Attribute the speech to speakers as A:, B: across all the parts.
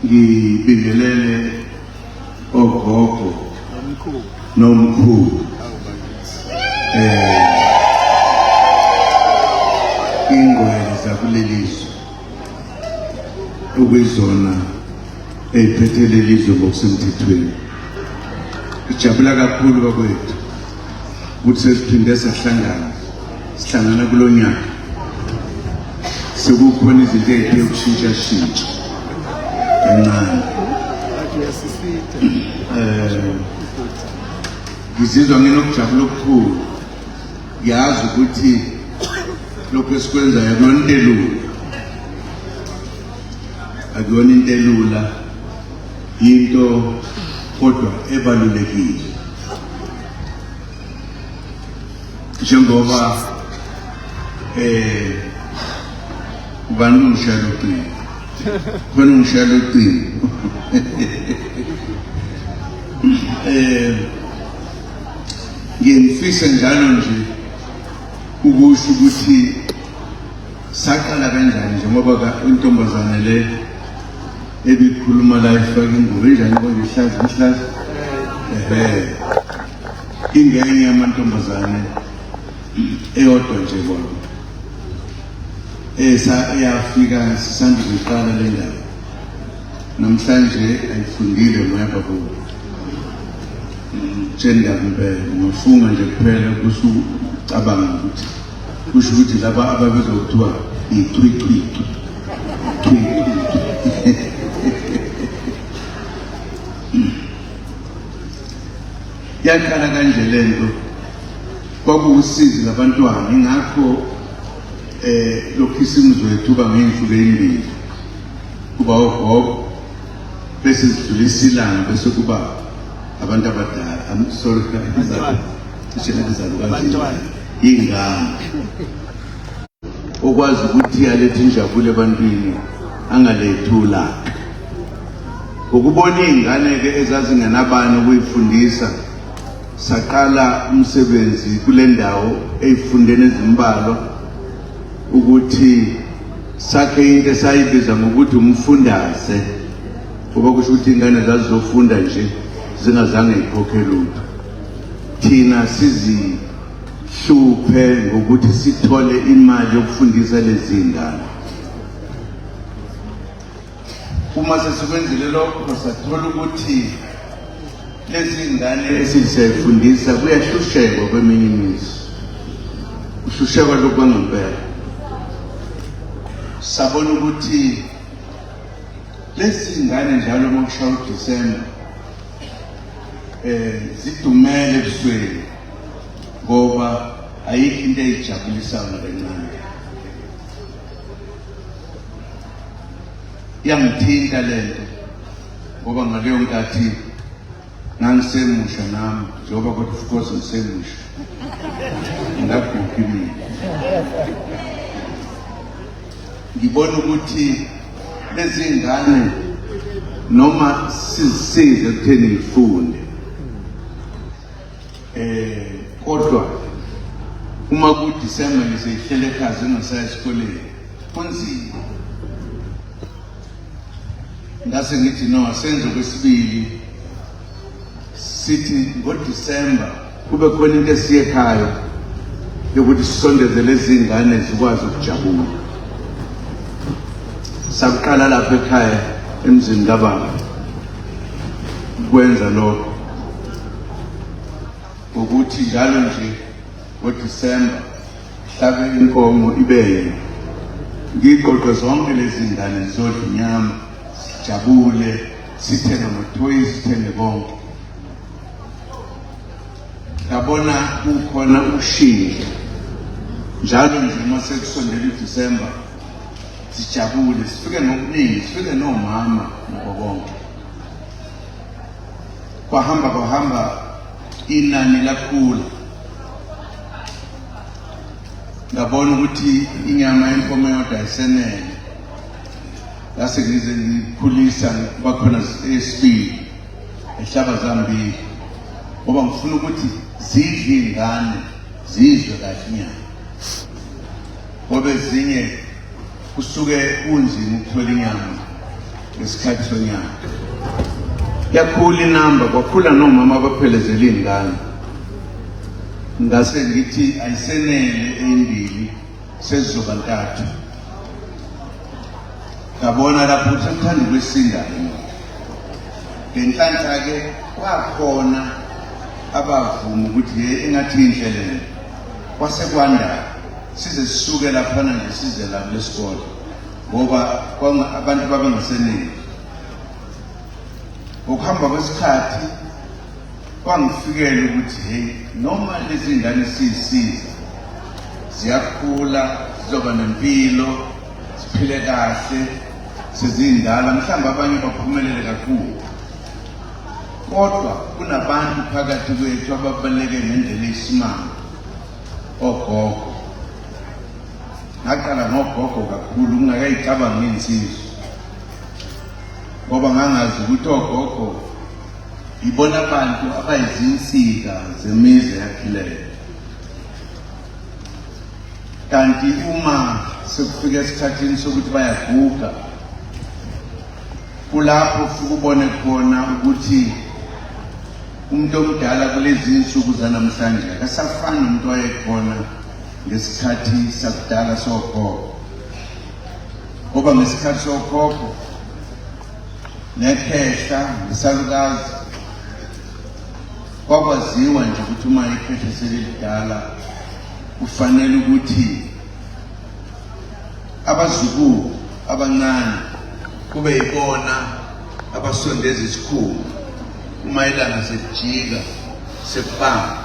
A: ngibingelele ogogo nomkhulu ingwele zakulelizwe ukuyizona eyiphethe lelizwe ngokusemthethweni. Ijabula kakhulu bakwethu ukuthi sesiphinde sihlangana kulo nyaka sekukhona izinto ezithe ukushintsha kancane. Ngizizwa nginokujabula okukhulu, ngiyazi ukuthi lokho esikwenzayo akuyona into elula, into kodwa ebalulekile. Njengoba ubani ungishaya ucingo, khona ungishaya ucingo. Ngiyifisa njalo nje ukusho ukuthi saqala kanjani njengoba intombazane le ebikhuluma la ifaka ingubo enjani konje ihlaza ingenye yamantombazane eyodwa nje bona eyafika sisanda kuqala le ndaba. Namhlanje ayifundile moya babo gender impela ngofunga nje kuphela kushucabanga ukuthi kusho ukuthi laba ababizwa kuthiwa iqhwiqhwiqhi yaqala kanje lento kwakuwusizi labantwana. Ingakho lokhu isimuzwe ethuba ngey'nsuku ey'mbili kuba ogogo bese sidlulisa ilanga bese kuba abantu abadala. I'm sorry ingane okwazi ukuthi alethe injabulo ebantwini angalethula ukubona iy'ngane-ke ezazingenabani ukuyifundisa. Saqala umsebenzi kule ndawo ey'fundeni ezimbalwa ukuthi sakhe into esayibiza ngokuthi umfundaze, kuba kusho ukuthi iy'ngane zazizofunda nje zingazange yikhokhe lutho. Thina sizihluphe ngokuthi sithole imali yokufundisa lezi ngane. Uma sesikwenzile lokho sathola ukuthi lezi ngane esizifundisa kuyahlushekwa kweminye imizi, uhlushekwa lokhu kwangempela. Sabona ukuthi lezi ngane njalo uma kushaya uDisemba zidumele ebusweni ngoba ayikho into eyijabulisayo nakancane. Iyangithinta lento ngoba ngaleyo nkathi nangisemusha nami, njengoba kodwa of course ngisemusha ngaguga mina. Ngibona ukuthi lezi ngane noma sizisize ekutheni ngifunde, kodwa uma kuDisemba ngiseyihlele ekhaya zingasaya esikoleni kunzima. Ngase ngithi no, senze okwesibili, sithi ngoDisemba kube khona into esiye ekhaya yokuthi sisondeze lezi ngane zikwazi ukujabula. Saqala lapha ekhaya emzini kababa kwenza lokho ukuthi njalo nje ngoDisemba hlabe inkomo ibeye, ngiqoqe zonke lezi ngane zizodla inyama, sijabule, sithenge amathoyi, sithenge konke. Ngabona kukhona ushintsho njalo nje uma sekusondela uDisemba sijabule, sifike ngokuningi, sifike nomama nabo bonke. Kwahamba inani lakhula. Ngabona ukuthi inyama yenkomo yodwa ayisenele. Ngase ngize ngikhulisa bakhona esibili ehlaba zambili ngoba ngifuna ukuthi zidle ingane zizwe kahle inyama, ngoba ezinye kusuke kunzima ukuthola inyama ngesikhathi sonyaka. Yakhula inamba, kwakhula nomama abaphelezela iy'ngane. Ngase ngithi ayisenele ey'mbili sezizoba ntathu. Ngabona lapho ukuthi ngithanda ukwesindayo. Ngenhlanhla-ke kwakhona abavuma ukuthi engathi inhlelelo kwase kwanda size sisuke laphana nje size la lesikole ngoba abantu babengaseningi. Ukuhamba kwesikhathi kwangifikela ukuthi noma lezi ngane siyisiza ziyakhula, zizoba nempilo, siphile kahle, sezindala, mhlawumbe abanye baphumelele kakhulu. Kodwa kunabantu phakathi kwethu ababaleke ngendlela eyisimanga, ogogo. Ngaqala ngogogo kakhulu ngingakayicabangi insizwa, ngoba ngangazi ukuthi ogogo ibona abantu abayizinsika zemizi eyakhileyo. Kanti uma sekufika esikhathini sokuthi bayaguga, kulapho ufike ubone khona ukuthi umuntu omdala kulezi insuku zanamhlanje akasafani nomuntu owayekhona ngesikhathi sakudala sogogo. Ngoba ngesikhathi sogogo nekhehla nesalukazi kwakwaziwa nje ukuthi uma ikhehla selilidala kufanele ukuthi abazukulu abancane kube yibona abasondeza isikhumba uma ilanga selijika sekubamba,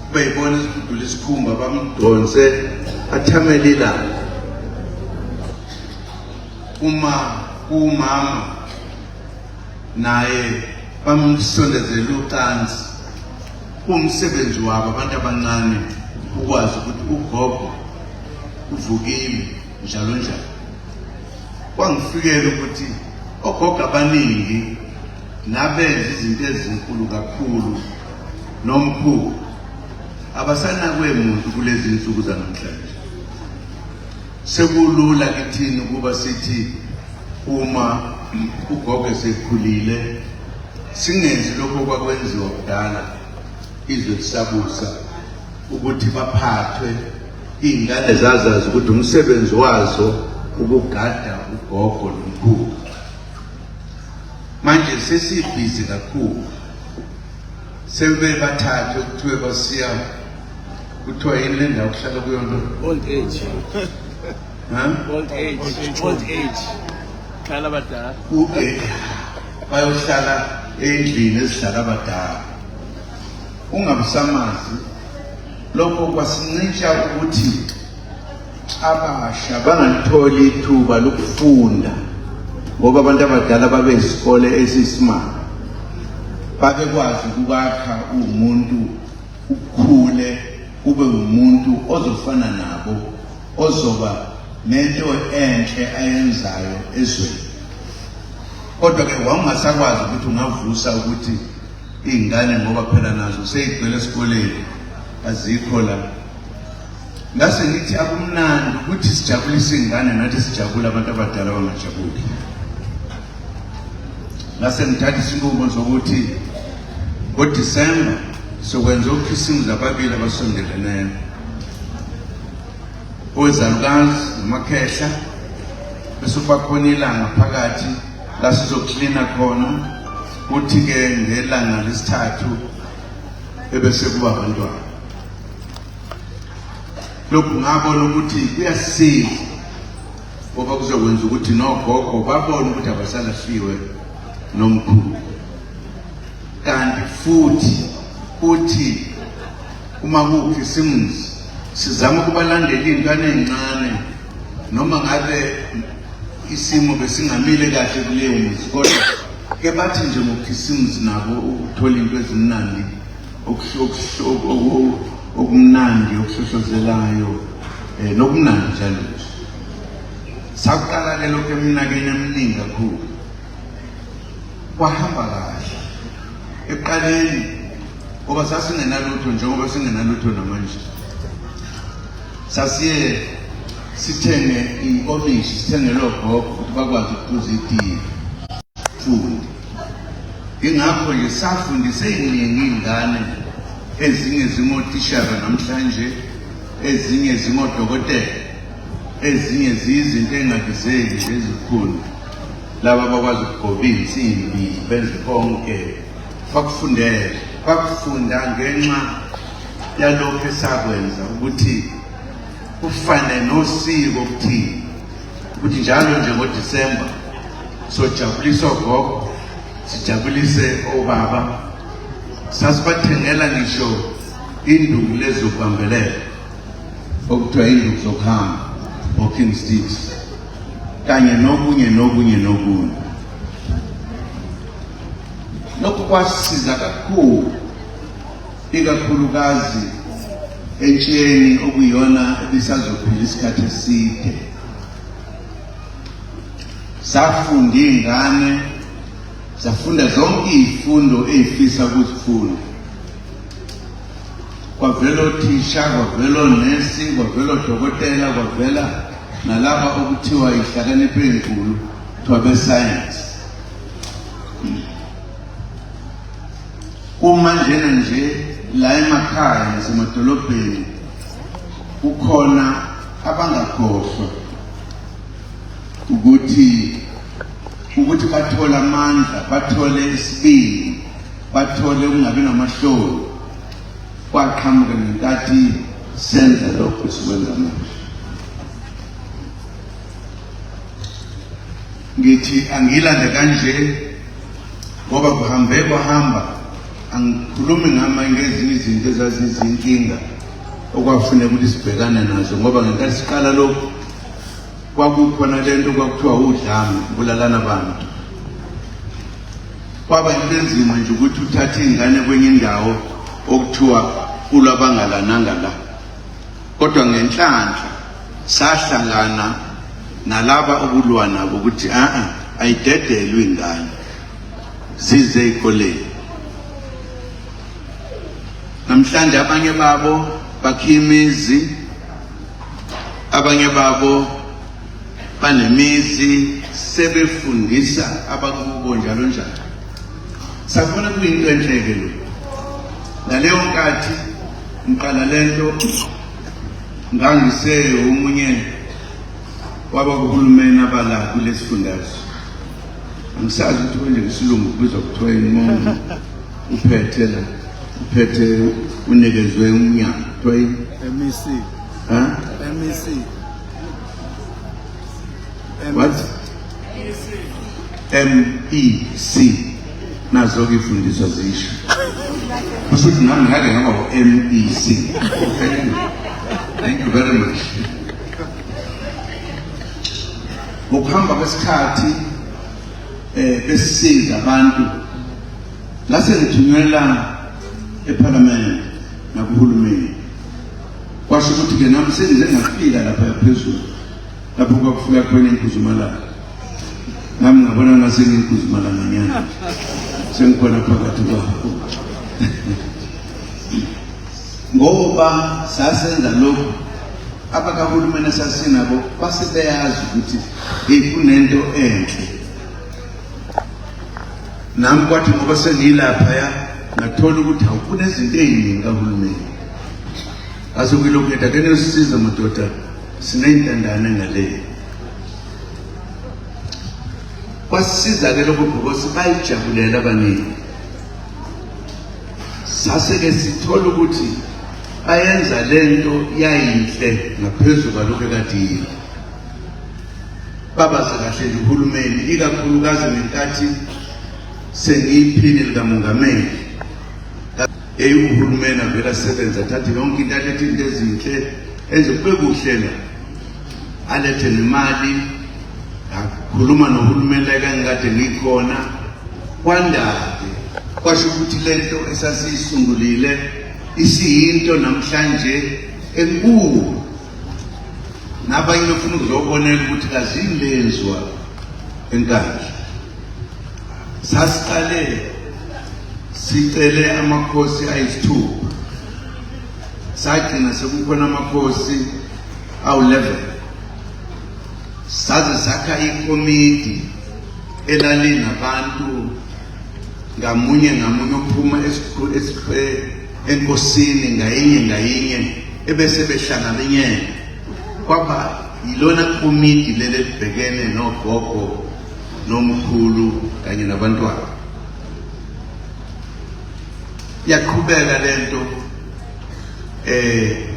A: kube yibona isidudula isikhumba bamdonse athamele ilanga. Uma umama naye bamsondezela ucansi, umsebenzi wabo abantu abancane ukwazi ukuthi ugogo uvukile njalo njalo. Kwangifikela ukuthi ogogo abaningi nabenza izinto ezinkulu kakhulu nomkhulu abasanakwe muntu kulezi insuku zanamhlanje. Sekulula kithini ukuba sithi uma ugogo esekhulile singenzi lokho kwakwenziwa kudala, izwe lisabusa ukuthi baphathwe iy'ngane zazazi ukuthi umsebenzi wazo ukugada ugogo nomkhulu. Manje sesibhizi kakhulu, sebebathathe kuthiwe basiya, kuthiwa yini le ndawo kuhlala kuyona?
B: Old age. Old age. Old age. Hlala abadala.
A: Bayohlala endlini ezihlala abadala. Ungabusamazi lokho kwasincisha ukuthi abasha bangatholi ithuba lokufunda, ngoba abantu abadala babe isikole esisimanga, babekwazi ukubakha umuntu ukhule ube umuntu ozofana nabo, ozoba nento enhle ayenzayo ezweni. Kodwa-ke wangasakwazi ukuthi ungavusa ukuthi iy'ngane ngoba phela nazo seyigcwele esikoleni azikho la. Ngase ngithi akumnandi ukuthi sijabulise iy'ngane nathi sijabule abantu abadala bangajabuli. Ngase ngithatha isinqumo sokuthi ngoDisemba sokwenza ukhisimuzi ababili abasondeleneyo, owezalukazi nomakhehla, bese kubakhona ilanga phakathi la sizoklina khona, kuthi-ke ngelanga lesithathu ebese kuba abantwana. Lokhu ngabona ukuthi kuyasisiza ngoba kuzokwenza ukuthi nogogo babone ukuthi abasalahliwe nomkhulu. Kanti futhi uma kukhisimuzi sizama ukubalandela iy'ngane ey'ncane noma ngabe isimo besingamile kahle kuleyo mizi, kodwa ke bathi nje ngokhisimuzi nabo ukuthola into ezimnandi, okumnandi okuhlohlozelayo nokumnandi njalo. Sakuqala-ke lokhu eminyakeni eminingi kakhulu, kwahamba kahle ekuqaleni ngoba sasingenalutho njengoba singenalutho namanje. sithenge inkomishi, sithenge logogo ukuthi bakwazi ukuphuza itiye fundi. Ingakho nje safundise iningi ingane, ezinye zingotishara namhlanje, ezinye zingodokotela, ezinye ziyizinto engabizeki nje ezikhulu, laba bakwazi ukugoba insimbi benze konke. Bakufunda ngenxa yalokho esakwenza ukuthi kufane nosiko ukuthi njalo nje ngoDisemba sojabulisa ogogo, sijabulise obaba. Sasibathengela ngisho induku lezokubambelela okuthiwa induku zokuhamba, walking sticks, kanye nokunye. Lokho kwasiza kakhulu, ikakhulukazi entsheni okuyiyona ebisazophila isikhathi eside. Safunda ingane, safunda zonke izifundo ezifisa ukuzifunda. Kwavela othisha, kwavela onesi, kwavela odokotela, kwavela nalaba okuthiwa ihlakaniphe enkulu, kuthiwa besayensi. Uma nje la emakhaya nasemadolobheni kukhona abangakhohlwa ukuthi bathole amandla, bathole isibindi, bathole ukungabi namahloni, kwaqhamuka ngenkathi senza lokho esikwenza manje. Ngithi angilande kanje ngoba kwahamba, angikhulumi ngezinye izinto ezazizinkinga okwakufanele ukuthi sibhekane nazo, ngoba ngenkathi siqala lokho kwakukhona lento kwakuthiwa udlame, kubulalana abantu. Kwaba into enzima nje ukuthi uthathe ingane kwenye indawo okuthiwa ulwabangalananga la. Kodwa ngenhlanhla sahlangana nalaba okulwa nabo ukuthi ayidedelwe ingane zize ezikoleni. Namhlanje abanye babo bakhimizi, abanye babo banemizi, sebefundisa abakubo njalo. Safuna kuyinto enhleke lo. Ngaleyo nkathi ngiqala lento ngangise omunye wabakuhulumeni abala kulesifundazwe. Angisazi ukuthi nje isilungu kubizwa kuthiwa yini, uphethe unikezwe umnyango kuthiwa
B: MEC. MEC.
A: What? MEC. Nazo-ke ifundiswa zisho. Kushuthi nami ngake ngaba MEC. Thank you very much. Ngokuhamba kwesikhathi besisiza abantu, lase ngithunyelwa eParliament nakuhulumeni. Kwasho ukuthi-ke nami sengize ngafika lapha phezulu, lapho kwakufika khona inkuzumala. Nami ngabona ngase nginkuzumala nganyana, sengikhona phakathi kwabo. Ngoba sasenza lokho, abakahulumeni esasinabo basebeyazi ukuthi kunento enhle. Nami kwathi ngoba sengilaphaya ngathola ukuthi kunezinto eziningi kahulumeni. Asokuyilokhetha kene sisiza madoda, sineyintandane ngaleyo. Kwasisiza-ke lokho because bayijabulela abaningi. Sase-ke sithola ukuthi bayenza lento yayinhle ngaphezulu kwalokho ekade babaza kahle nje uhulumeni, ikakhulukazi ngenkathi sengiyiphini likamongameli. Uhulumeni avela asebenza, athathe yonke into, alethe into ezinhle, enze kube kuhle la, alethe nemali. Ngakhuluma nohulumeni la engikade ngikhona, kwanda-ke kwasho ukuthi lento esasiyisungulile isiyinto namhlanje enkulu. Nabanye befuna ukuzobonela ukuthi kazilenzwa enkandla. Sasiqale sicele amakhosi ayisithupha, sagcina sekukhona amakhosi awu-11 saze sakha ikomiti elalinabantu ngamunye ophuma enkosini ngayinye ebese behlangabanye kwaba yilona komiti lele libhekene nogogo nomkhulu kanye nabantwana. Yaqhubeka lento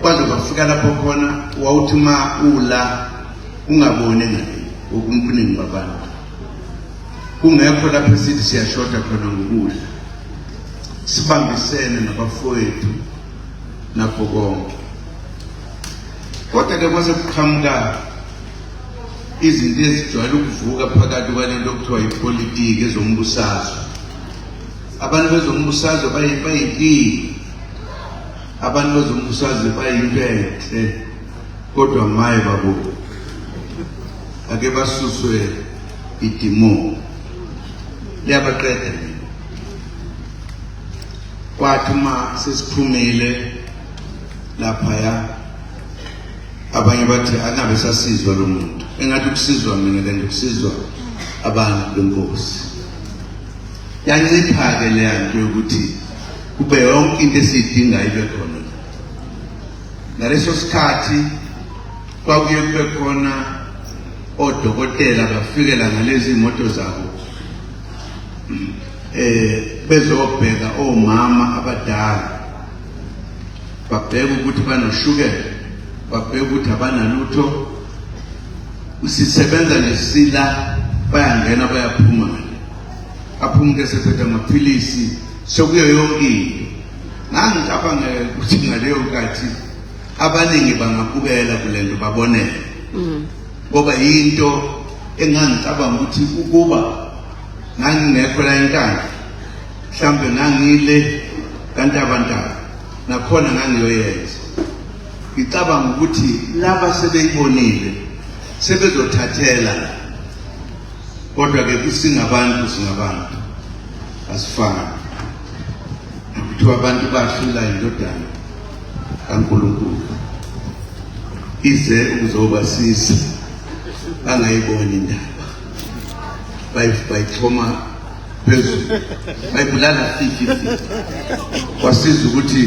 A: kwaze kwafika lapho khona wawuthi ma ula ungabone ngayo ukuningi babantu kungekho lapho sithi siyashota khona ngokudla sibambisene nabafowethu nakho konke. Kodwa ke kwase kuqhamuka izinto ezijwayele ukuvuka phakathi kwalento okuthiwa ipolitiki ezombusazwe. Abantu bezombusazwe bayinkingi, abantu bezombusazwe bayinto enhle, kodwa maye babo ake basuswe idimo liyabaqeda. Kwathi uma sesiphumile laphaya abanye bathi angabe sasizwa lo muntu, engathi ukusizwa mina kanti ukusizwa abantu benkosi. Yancipha-ke leya nto yokuthi kube yonke into esiyidingayo ibe khona. Ngaleso sikhathi kwakuye kube khona odokotela bafikela ngalezi imoto zabo bezobheka omama abadala, babheka ukuthi banoshukela, babheka ukuthi abanalutho, sisebenza nesila, bayangena bayaphuma, aphumuke sephethe amaphilisi sokuyo yonke into. Ngangicabanga ukuthi ngaleyo nkathi abaningi bangabukela kulento babonele, ngoba yinto engangicabanga ukuthi ukuba ngangingekho la enkandla mhlambe ngangile kanti abantu nakhona ngangiyoyenza. Ngicabanga ukuthi laba sebeyibonile sebezothathela, kodwa ke singabantu asifani. Kuthiwa abantu bahlula indodana kaNkulunkulu ize ukuzobasiza, bangayiboni indaba, bayithoma phezulu, bayibulala 50 kwasiza ukuthi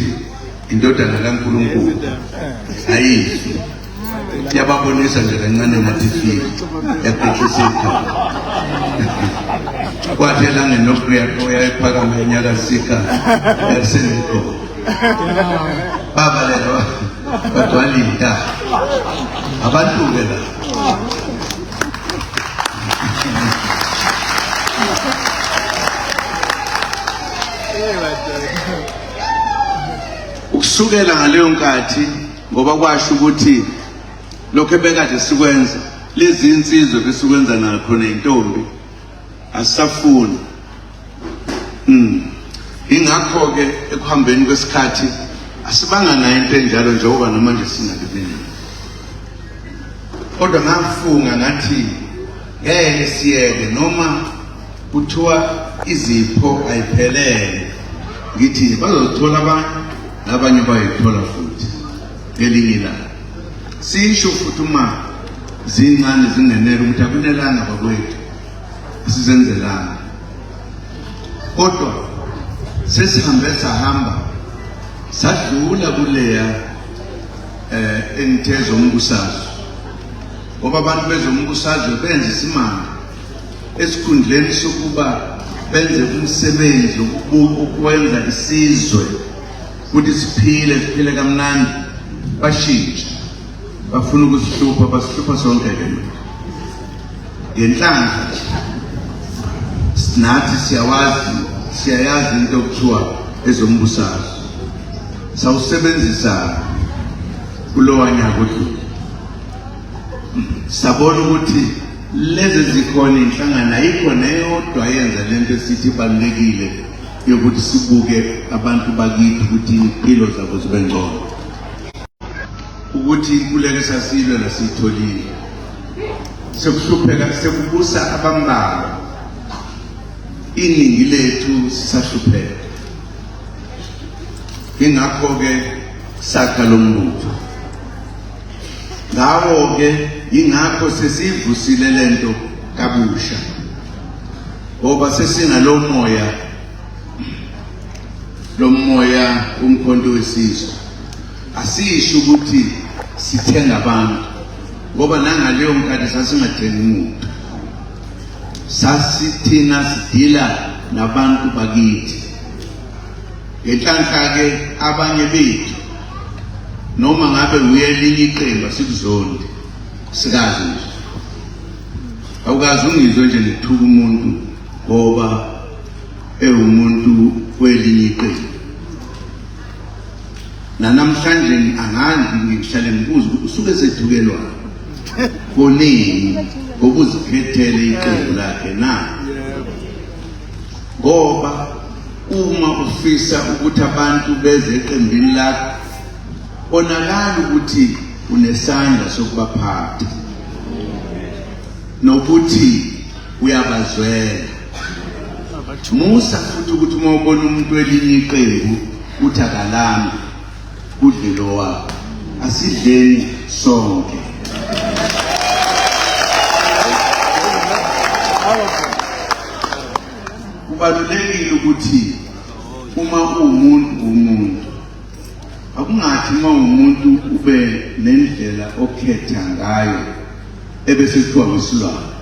A: indodana kaNkulunkulu ayifi. Yababonisa nje kancane ngathi file yaphekisa ikhaya. Kwathi elangenokuyaqoya ephakama enyakazika yaseneko babalelwa bagcwala intaba abantu-ke la. Ukusukela ngaleyo nkathi ngoba kwasho ukuthi lokho ebekade sikwenza, lezi insizwe besikwenza nakhona intombi asisafuni. Ingakho-ke ekuhambeni kwesikhathi asibanga nayo into enjalo njengoba namanje singalibeni. Kodwa ngafunga ngathi ngeke siyeke noma kuthiwa izipho ayiphelele, ngithi bazothola abantu nabanye bayithola futhi ngelinye ilanga. Sisho futhi uma zincane zingenela ukuthi akunelanga bakwethu sizenzelana, kodwa sesihambe sahamba sadlula kuleya enthe zombusazwe, ngoba abantu bezombusazwe benza isimanga esikhundleni sokuba benze umsebenzi ukwenza isizwe ukuthi siphile kamnandi, bashintshe bafuna ukusihlupha, basihlupha sonke ngenhlanhla. Nathi siyayazi into okuthiwa ezombusazwe, sawusebenzisa kulowa nyaka odlule. Sabona ukuthi lezi zikhona inhlangano ayikho neyodwa yenza lento esithi ibalulekile yokuthi sibuke abantu bakithi ukuthi impilo zabo zibe ngcono, ukuthi kuleke sasilwe lasitholile. Sekuhlupheka, sekubusa abambalwa, iningi lethu sisahlupheka. Ingakho-ke sakha lo mbutho. Ngawo ke ingakho sesivusile lento kabusha ngoba sesinalo moya umkhonto wesizwe. Asisho ukuthi sithenga abantu ngoba nangaleyo mkhathi sasingathengi umuntu, sasithina sidila nabantu bakithi. Ngenhlanhla ke abanye bethu noma ngabe uyelinye iqembu sikuzonde sikazi nje, awukazi ungizwe nje ngithuka umuntu ngoba umuntu welinye iqembu. Namhlanje angandi ngihlale ngibuza ukuthi usuke sethukelwa konini ngoba uzikhethele iqembu lakhe na. Ngoba uma ufisa ukuthi abantu beze eqembini lakho, bonakala ukuthi unesandla sokubaphatha nokuthi uyabazwela. Musa futhi ukuthi uma ubona umuntu welinye iqembu uthi akalami kudlelo wakho, asidleni sonke. Kubalulekile ukuthi uma umuntu akungathi uma umuntu ube nendlela okhetha ngayo ebese kuthiwa ngosilwane.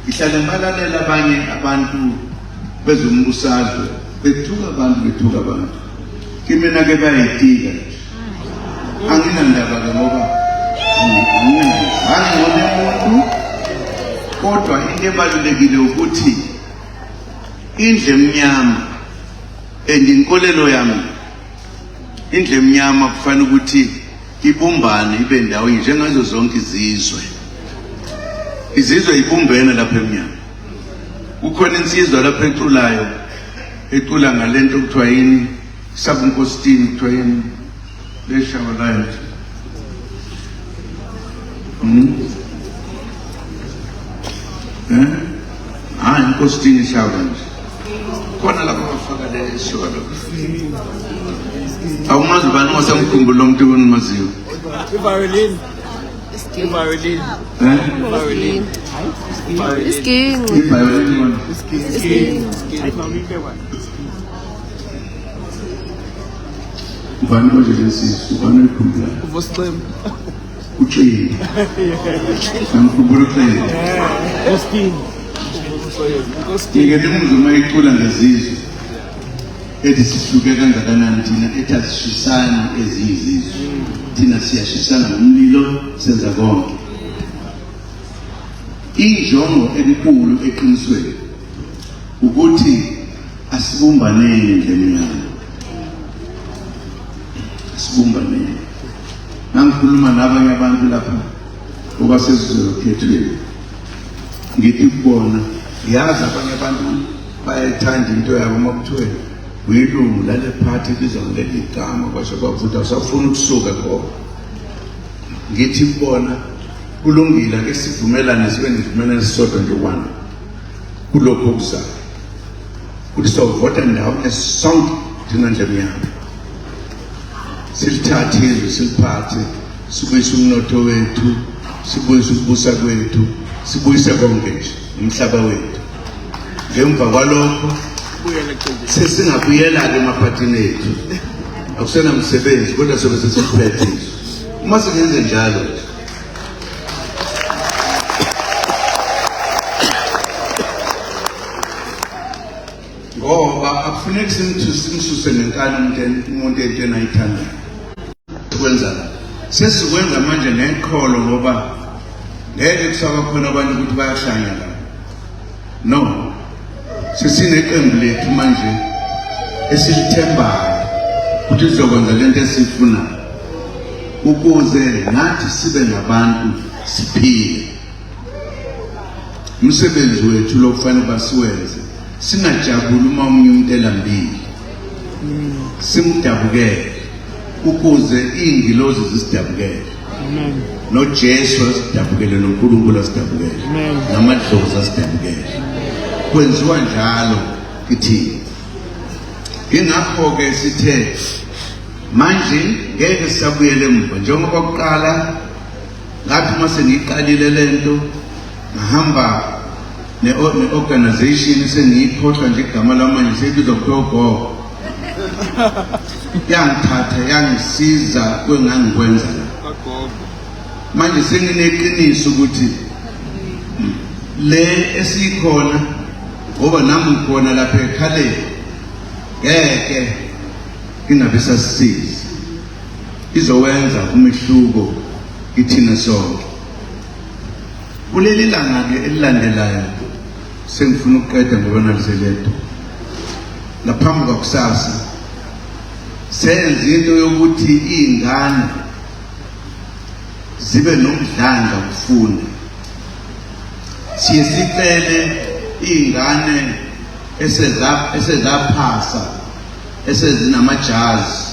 A: Ihlala ngibalalela abanye abantu bezombusazwe bethuka abantu kimina ke bayitika anginandaba ke ngoba angingone umuntu, kodwa into ebalulekile ukuthi indle emnyama inkolelo yami, indle emnyama kufanele ukuthi ibumbane ibe ndawo njengazo zonke izizwe ibumbene lapha emnyama. Kukhona insizwa lapha ecula ngalento kuthiwa yini, sabunkositini kuthiwa yini leshawalayo inkositini shawalayo khona lapho bafaka leshawalayo. Awumazi bani wasemkhumbula umuntu onimaziyo?
B: Violin.
A: Ubani konje lesizwe, ubani oyikhumbula?
B: Uvosicema.
A: Ucini. Namkhumbula ucini. Ngeke umuzwa uma icula ngezizwe ethi sihluke kangakanani thina, ethi asishisani eziyizizwe. Thina siyashisana ngomlilo, senza konke. Injongo enkulu eqinisweni ukuthi asibumbaneni ndlemnyama, asibumbaneni. Nangikhuluma nabanye abantu lapha ngoba sesizokhethweni, ngithi kubona yazi abanye abantu bayayithanda into yabo uma kuthiwe uyilungu lale phathi liza ngileli igama kwasho kwavuta usafuna ukusuka khona. Ngithi kubona kulungile ke sivumelane sibe nesivumelane sisodwa nje one kulokho okuzayo ukuthi sovota ndawonye sonke thina ndlemnyama, silithathe izwe siliphathe, sibuyise umnotho wethu, sibuyise ukubusa kwethu, sibuyise konke nje umhlaba wethu. Ngemva kwalokho sesingabuyela-ke emaphathini ethu, akusena msebenzi kodwa sobe sesiphethe izwe. Uma singenze njalo ngoba akufuneki simsuse nenkani umuntu entweni ayithandayo. Kwenza sesikwenza manje neqholo ngoba ngeke kusaba khona abantu ukuthi bayahlangana. No, sesineqembu lethu manje esilithembayo ukuthi sizokwenza lento esiyifunayo ukuze nathi sibe nabantu siphile. Umsebenzi wethu lo kufanele basiwenze, singajabuli uma omunye umuntu elambile, simdabukele ukuze iy'ngilozi zisidabukele, noJesu asidabukele, noNkulunkulu asidabukele, namadlozi asidabukele. Kwenziwa njalo kithina. Ingakho-ke sithe manje ngeke sisabuyele emuva njengoba kuqala uma sengiqalile lento ngahamba ne-organization sengiyikhohlwa nje igama lamanje sebizwa kuthiwa yangithatha yangisiza kwengangikwenza la manje sengineqiniso ukuthi le esikhona ngoba nami ngikhona lapha ekhaleni ngeke ingabe sasisiza izowenza umehluko ithina sonke kuleli langa ke elilandelayo sengifuna ukuqeda ngoba nalizelento laphambi kwakusasa senze into yokuthi izingane zibe nomdlandla ukufunda sicele izingane esezaphasa esezinamajazi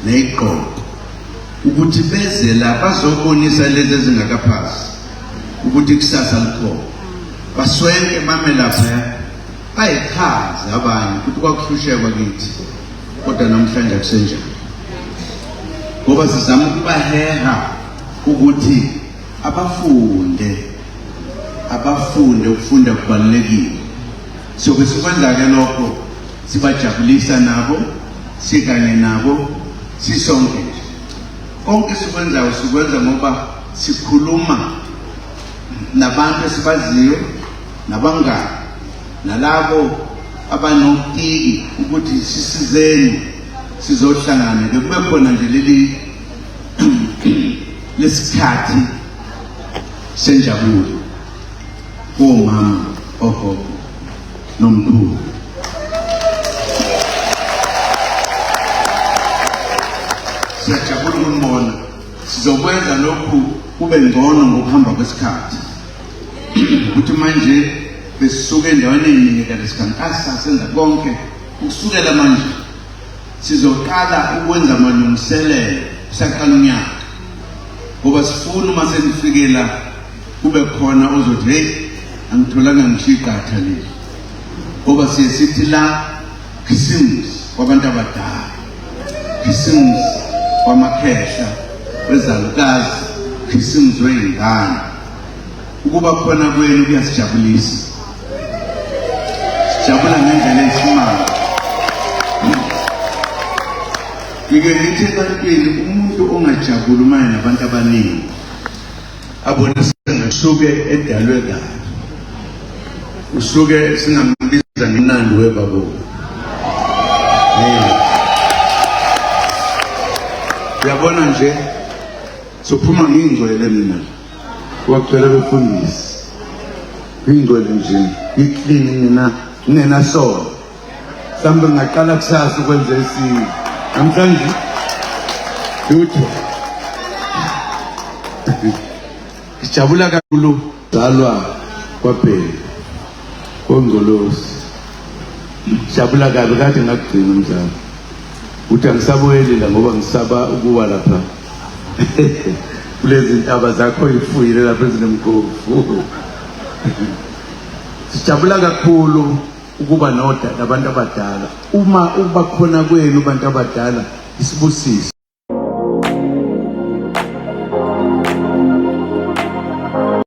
A: neziqoqo ukuthi beze la bazobonisa lezi ezingakaphasi ukuthi kusasa likhona baswenke mame lapha bayichaze abanye ukuthi kwakuhlushekwa kithi kodwa namhlanje akusenjalo ngoba sizama ukubaheha ukuthi abafunde ukufunda kubalulekile so besikwenza ke lokho sibajabulisa nabo sikanye nabo sisonke nje konke sikwenzayo sikwenza ngoba sikhuluma nabantu esibaziyo nabangani nalabo abanokutiki ukuthi sisizeni sizohlangana ke kube khona nje lesikhathi senjabulo komama ogogo nomkhulu siyajabula ukubona sizokwenza lokhu kube ngcono ngokuhamba kwesikhathi ukuthi manje besisuke endaweni eningi lesikhankasa senza konke ukusukela manje sizoqala ukwenza amalungiselelo kusaqala unyaka ngoba sifuna uma senifikela kube khona ozothi hey angitholanga ngishiqatha leli ngoba sithi la Christmas kwabantu abadala Christmas kwamakhehla wezalukazi Christmas weyingane ukuba khona kwenu kuyasijabulisa sijabula ngendlela esimanga ngithi ebantwini umuntu ongajabula uma nabantu abaningi abona sengesuke edalwe kahle usuke singambiza ngenandi webabo uyabona nje sophuma ngingcwele mina wakucela befundisi ingcwele nje iklini nina so mhlawumbe ngaqala kusasa ukwenza isimo namhlanje lutho sijabula kakhulu zalwa kwaphela kongolosi sijabula kabi kade ngakugcina mzala uthi angisabuyeli ngoba ngisaba ukuwa lapha kulezi ntaba zakho ifuyile lapha ezinemgovu sijabula kakhulu ukuba nabantu abadala uma uba khona kwenu abantu abadala isibusiso